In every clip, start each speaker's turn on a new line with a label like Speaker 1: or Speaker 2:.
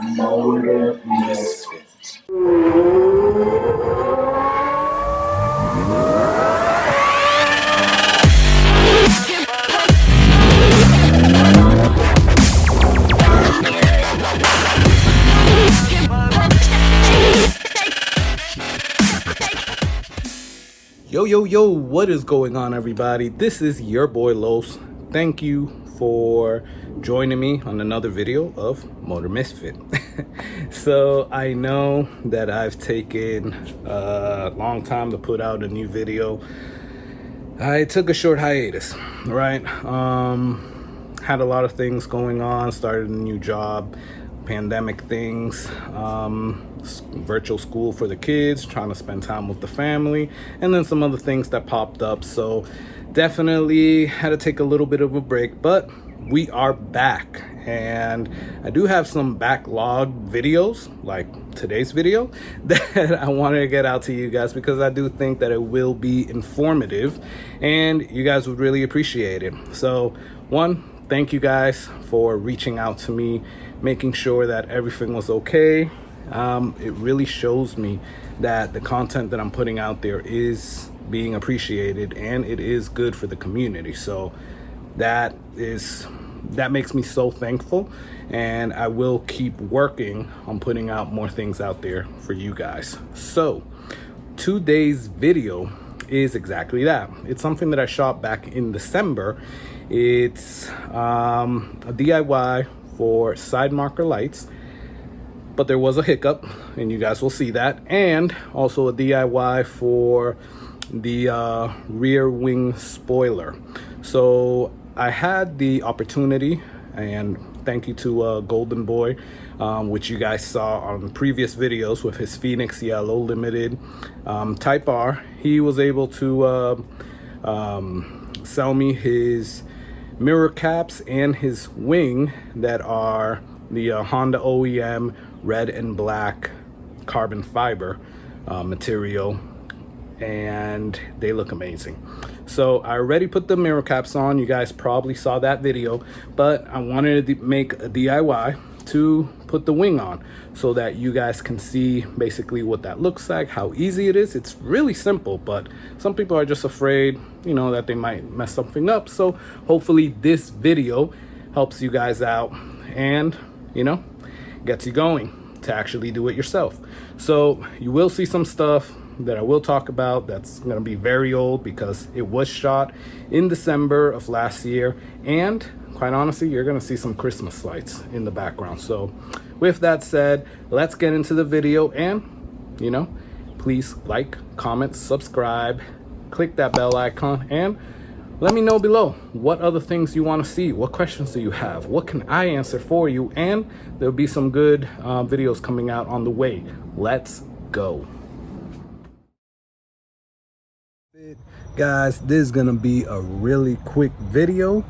Speaker 1: Motor Misfit.
Speaker 2: Yo, what is going on, everybody? This is your boy Los. Thank you for joining me on another video of Motor Misfit. So I know that I've taken a long time to put out a new video. I took a short hiatus, right? Had a lot of things going on, started a new job, pandemic things, virtual school for the kids, trying to spend time with the family, and then some other things that popped up. So definitely had to take a little bit of a break, but we are back. And I do have some backlog videos like today's video that I wanted to get out to you guys because I do think that it will be informative and you guys would really appreciate it. So thank you guys for reaching out to me, making sure that everything was okay. It really shows me that the content that I'm putting out there is being appreciated and it is good for the community. So that makes me so thankful, and I will keep working on putting out more things out there for you guys. So today's video is exactly that. It's something that I shot back in December. It's a DIY for side marker lights, but there was a hiccup and you guys will see that, and also a DIY for the rear wing spoiler. So I had the opportunity, and thank you to Golden Boy, which you guys saw on previous videos with his Phoenix Yellow Limited Type R. He was able to sell me his mirror caps and his wing that are the Honda OEM red and black carbon fiber material, and they look amazing. So I already put the mirror caps on. You guys probably saw that video, but I wanted to make a DIY to put the wing on so that you guys can see basically what that looks like, how easy it is. It's really simple, but some people are just afraid, that they might mess something up. So hopefully this video helps you guys out and, gets you going to actually do it yourself. So you will see some stuff that I will talk about that's going to be very old because it was shot in December of last year, and quite honestly, you're going to see some Christmas lights in the background. So with that said, let's get into the video, and please like, comment, subscribe, click that bell icon, and let me know below what other things you want to see. What questions do you have? What can I answer for you? And there'll be some good videos coming out on the way. Let's go. Guys, this is gonna be a really quick video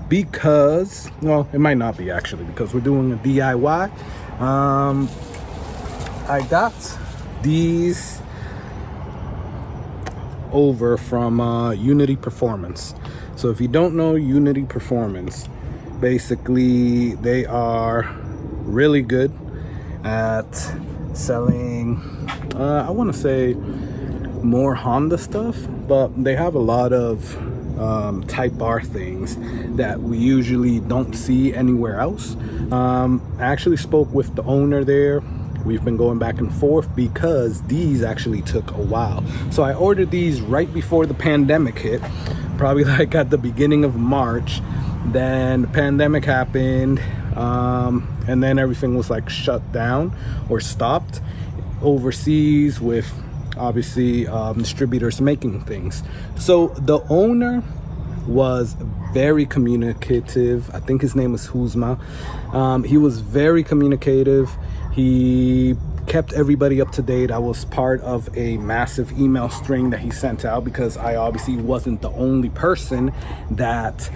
Speaker 2: because, well, it might not be actually, because we're doing a DIY. I got these over from Unity Performance. So if you don't know Unity Performance, basically they are really good at selling, I want to say more Honda stuff, but they have a lot of Type R things that we usually don't see anywhere else. I actually spoke with the owner there. We've been going back and forth because these actually took a while. So I ordered these right before the pandemic hit, probably like at the beginning of March. Then the pandemic happened, and then everything was like shut down or stopped overseas with obviously distributors making things. So the owner was very communicative. I think his name was Huzma. He was very communicative. He kept everybody up to date. I was part of a massive email string that he sent out because I obviously wasn't the only person that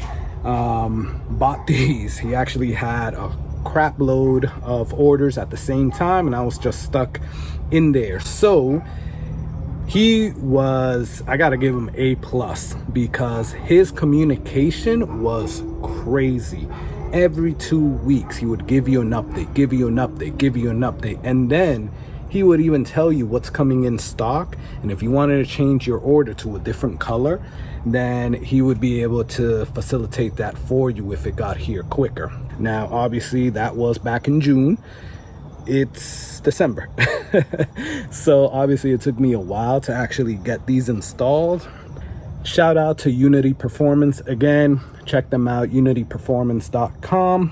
Speaker 2: bought these. He actually had a crap load of orders at the same time, and I was just stuck in there. So I gotta give him A+ because his communication was crazy. every 2 weeks he would give you an update, give you an update, give you an update, and then he would even tell you what's coming in stock, and if you wanted to change your order to a different color, then he would be able to facilitate that for you if it got here quicker. Now obviously that was back in June. It's December. So obviously it took me a while to actually get these installed. Shout out to Unity Performance again. Check them out, unityperformance.com.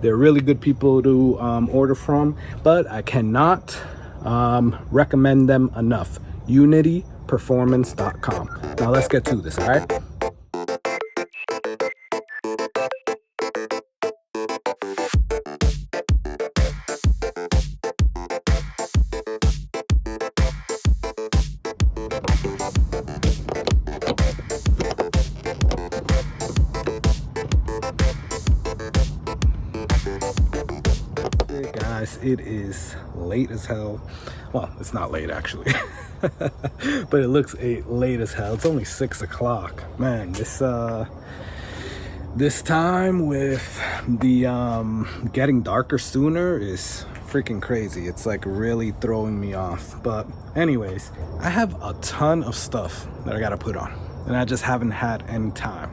Speaker 2: They're really good people to order from, but I cannot recommend them enough. unityperformance.com. Now let's get to this, all right? Guys, it is late as hell. Well, it's not late actually. But it looks late as hell. It's only 6 o'clock. Man, this time with the getting darker sooner is freaking crazy. It's like really throwing me off. But anyways, I have a ton of stuff that I gotta put on, and I just haven't had any time.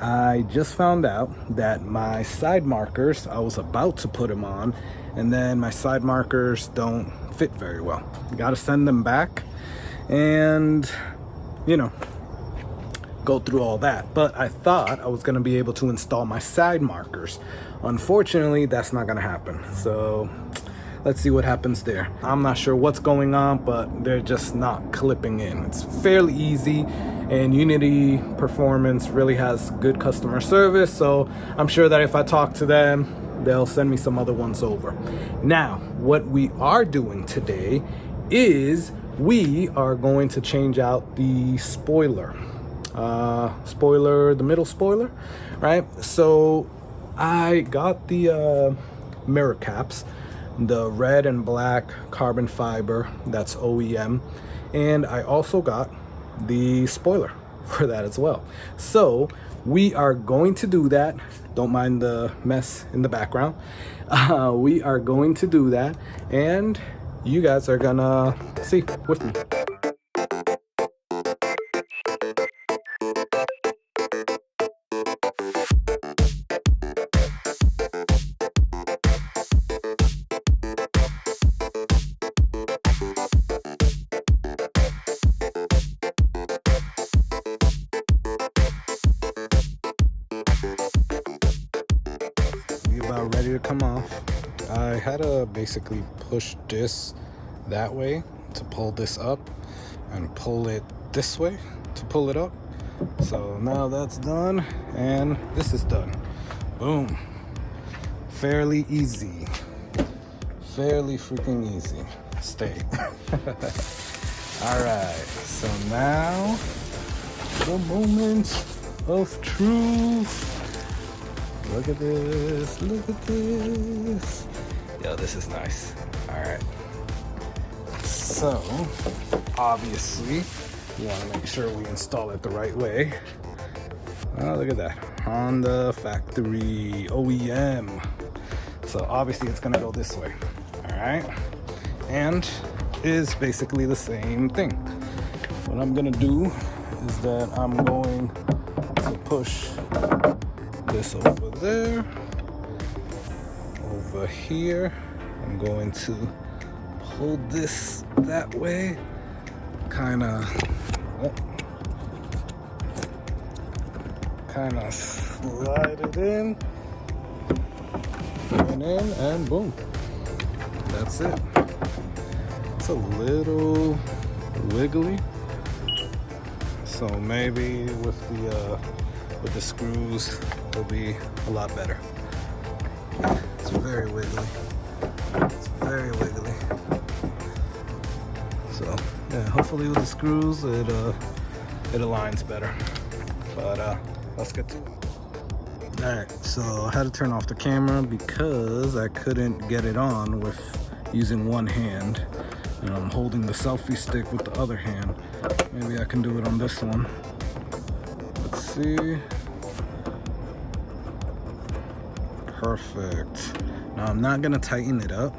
Speaker 2: I just found out that my side markers, I was about to put them on, and then my side markers don't fit very well. Gotta send them back and, you know, go through all that. But I thought I was gonna be able to install my side markers. Unfortunately, that's not gonna happen. So let's see what happens there. I'm not sure what's going on, but they're just not clipping in. It's fairly easy, and Unity Performance really has good customer service, so I'm sure that if I talk to them, they'll send me some other ones over. Now, what we are doing today is we are going to change out the spoiler. The middle spoiler, right? So I got the mirror caps, the red and black carbon fiber, that's OEM, and I also got the spoiler for that as well. So we are going to do that. Don't mind the mess in the background. We are going to do that, and you guys are gonna see with me. About ready to come off. I had to basically push this that way to pull this up and pull it this way to pull it up. So now that's done and this is done. Boom. Fairly easy. Fairly freaking easy. Stay. All right. So now the moment of truth. Look at this, look at this. Yo, this is nice. All right. So, obviously, we want to make sure we install it the right way. Oh, look at that. Honda factory OEM. So, obviously, it's going to go this way. All right. And is basically the same thing. What I'm going to do is that I'm going to push this over there, over here. I'm going to pull this that way, kind of slide it in, and boom, that's it. It's a little wiggly, so maybe with the screws it'll be a lot better. It's very wiggly. It's very wiggly. So yeah, hopefully with the screws it aligns better. But let's get to it. Alright, so I had to turn off the camera because I couldn't get it on with using one hand. And I'm holding the selfie stick with the other hand. Maybe I can do it on this one. Let's see. Perfect. Now I'm not gonna tighten it up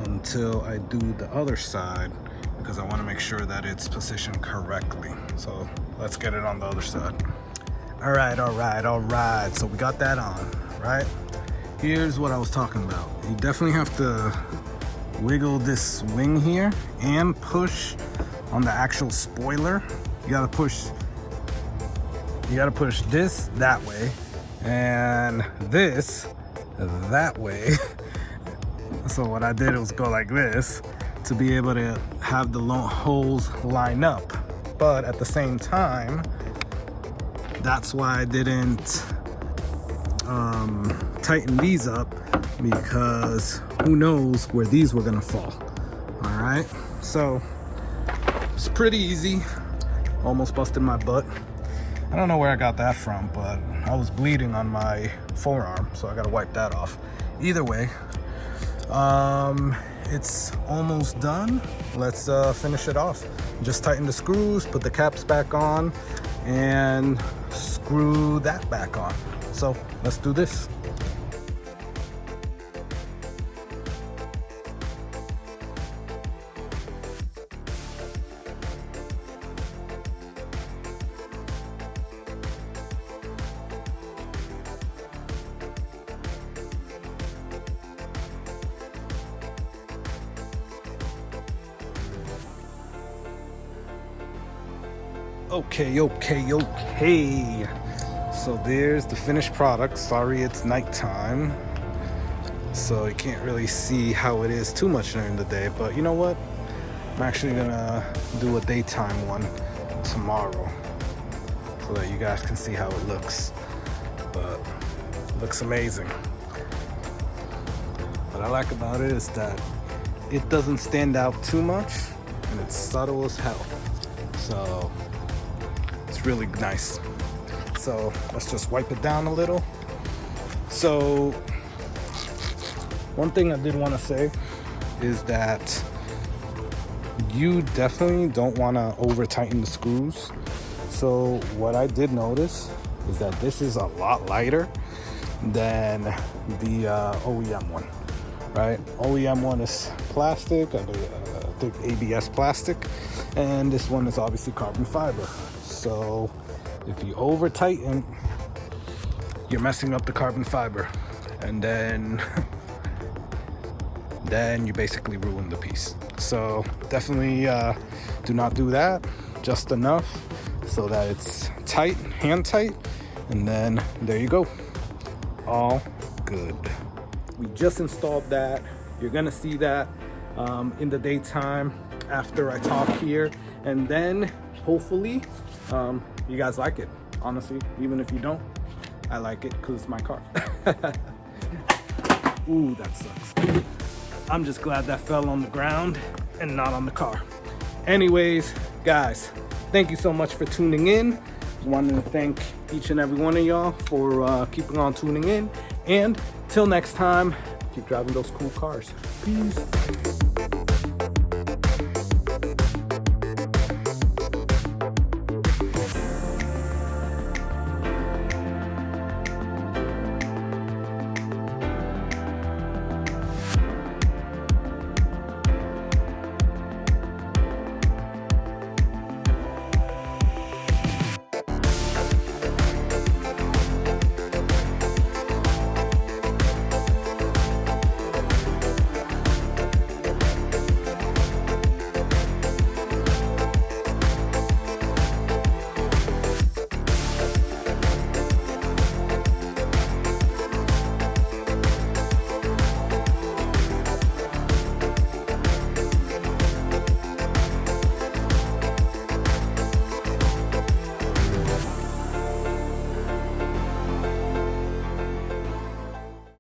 Speaker 2: until I do the other side because I want to make sure that it's positioned correctly. So let's get it on the other side. All right. So we got that on, right? Here's what I was talking about. You definitely have to wiggle this wing here and push on the actual spoiler. You gotta push this that way and this that way. So what I did was go like this to be able to have the holes line up. But at the same time, that's why I didn't tighten these up, because who knows where these were gonna fall. All right, so it's pretty easy. Almost busted my butt. I don't know where I got that from, but I was bleeding on my forearm, so I gotta wipe that off. Either way, it's almost done. Let's finish it off. Just tighten the screws, put the caps back on, and screw that back on. So let's do this. Okay. So there's the finished product. Sorry, it's nighttime, so you can't really see how it is too much during the day, but you know what? I'm actually gonna do a daytime one tomorrow so that you guys can see how it looks. But it looks amazing. What I like about it is that it doesn't stand out too much and it's subtle as hell. So it's really nice. So let's just wipe it down a little. So one thing I did want to say is that you definitely don't want to over tighten the screws. So what I did notice is that this is a lot lighter than the OEM one, right? OEM one is plastic, I think ABS plastic, and this one is obviously carbon fiber. So if you over tighten, you're messing up the carbon fiber, and then you basically ruin the piece. So definitely do not do that. Just enough so that it's tight, hand tight, and then there you go. All good. We just installed that. You're gonna see that in the daytime after I talk here, and then hopefully you guys like it. Honestly, even if you don't, I like it because it's my car. Ooh, that sucks. I'm just glad that fell on the ground and not on the car. Anyways, guys, thank you so much for tuning in. Wanted to thank each and every one of y'all for keeping on tuning in. And till next time, keep driving those cool cars. Peace.